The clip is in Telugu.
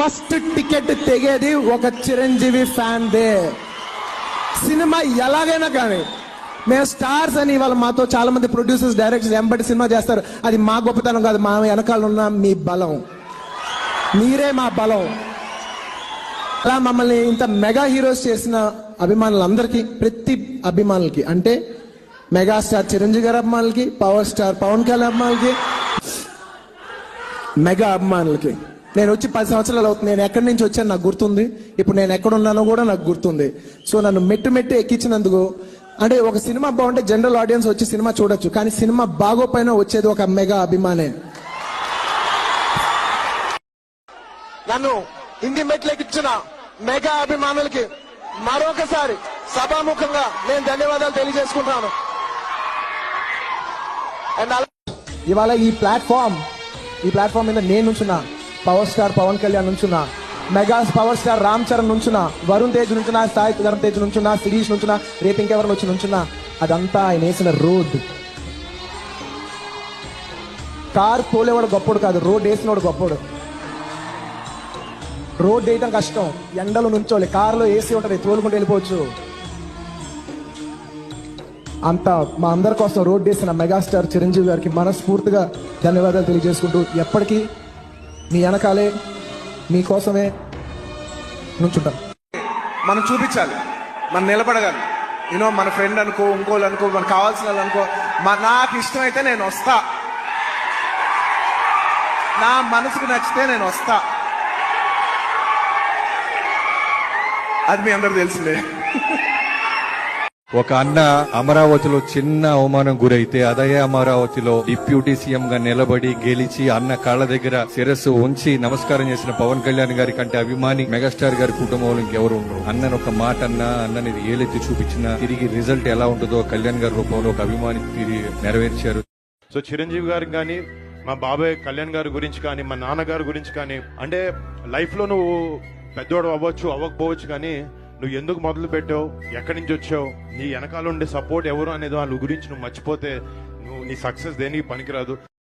ఫస్ట్ టికెట్ తెగేది ఒక చిరంజీవి ఫ్యాన్ దే. సినిమా ఎలాగైనా కానీ మేము స్టార్స్ అని ఇవాళ మాతో చాలా మంది ప్రొడ్యూసర్స్ డైరెక్టర్స్ ఎంబటి సినిమా చేస్తారు. అది మా గొప్పతనం కాదు, మా వెనకాల ఉన్న మీ బలం, మీరే మా బలం. అలా మమ్మల్ని ఇంత మెగా హీరోస్ చేసిన అభిమానులందరికీ, ప్రతి అభిమానులకి, అంటే మెగాస్టార్ చిరంజీవి గారి అభిమానులకి, పవర్ స్టార్ పవన్ కళ్యాణ్ అభిమానులకి, మెగా అభిమానులకి, నేను వచ్చి 10 సంవత్సరాలు అవుతుంది. నేను ఎక్కడి నుంచి వచ్చాను నాకు గుర్తుంది, ఇప్పుడు నేను ఎక్కడ ఉన్నానో కూడా నాకు గుర్తుంది. సో నన్ను మెట్టు ఎక్కించినందుకు, అంటే ఒక సినిమా బాగుంటే జనరల్ ఆడియన్స్ వచ్చి సినిమా చూడొచ్చు, కానీ సినిమా బాగోపోయినా వచ్చేది ఒక మెగా అభిమానే. నన్ను హిందీ మెట్లు ఎక్కించిన మెగా అభిమానులకి మరొకసారి సభాముఖంగా నేను ధన్యవాదాలు తెలియజేసుకుంటాను. అండ్ ఇవాళ ఈ ప్లాట్ఫామ్ మీద నేను నుంచున్నా, పవర్ స్టార్ పవన్ కళ్యాణ్ నుంచున్నా, mega power star Ram Charan నుంచున్నా, వరుణ్ తేజ్ నుంచున్నా, సాయి ధరమ్ తేజ్ నుంచున్నా, శిరీష్ నుంచున్నా, రేపు ఇంకెవరు వచ్చి నుంచున్నా, అదంతా ఆయన వేసిన రోడ్. కార్ తోలేవాడు గొప్పడు కాదు, రోడ్ వేసినవాడు గొప్పడు. రోడ్ వేయటం కష్టం, ఎండలు నుంచోవాలి, కారులో ఏసీ ఉంటుంది, తోలుకుంటూ వెళ్ళిపోవచ్చు. అంతా మా అందరి కోసం రోడ్ వేసిన మెగాస్టార్ చిరంజీవి గారికి మనస్ఫూర్తిగా ధన్యవాదాలు తెలియజేసుకుంటూ, ఎప్పటికీ మీ వెనకాలే మీకోసమే నుంచుంటాం. మనం చూపించాలి, మనం నిలబడగాలి. మన ఫ్రెండ్ అనుకో, ఇంకోళ్ళు అనుకో, మనకు కావాల్సిన వాళ్ళు అనుకో, నాకు ఇష్టమైతే నేను వస్తా, నా మనసుకు నచ్చితే నేను వస్తా. అది మీ అందరికి తెలిసిందే. ఒక అన్న అమరావతిలో చిన్న అవమానం గురైతే అదే అమరావతిలో డిప్యూటీ సీఎం గా నిలబడి గెలిచి అన్న కాళ్ళ దగ్గర శిరస్సు ఉంచి నమస్కారం చేసిన పవన్ కళ్యాణ్ గారి కంటే అభిమాని మెగాస్టార్ గారి కుటుంబంలో ఇంకెవరు ఉండరు. అన్నను ఒక మాట అన్నని ఏలెత్తి చూపించిన తిరిగి రిజల్ట్ ఎలా ఉంటుందో కళ్యాణ్ గారి రూపంలో ఒక అభిమాని తిరిగి నెరవేర్చారు. సో చిరంజీవి గారికి కానీ, మా బాబాయ్ కళ్యాణ్ గారి గురించి కానీ, మా నాన్నగారి గురించి కానీ, అంటే లైఫ్ లో నువ్వు పెద్దోడు అవ్వచ్చు అవ్వకపోవచ్చు, కానీ నువ్వు ఎందుకు మొదలు పెట్టావు, ఎక్కడి నుంచి వచ్చావు, నీ వెనకాల ఉండే సపోర్ట్ ఎవరు అనేది వాళ్ళ గురించి నువ్వు మర్చిపోతే నీ సక్సెస్ దేనికి పనికిరాదు.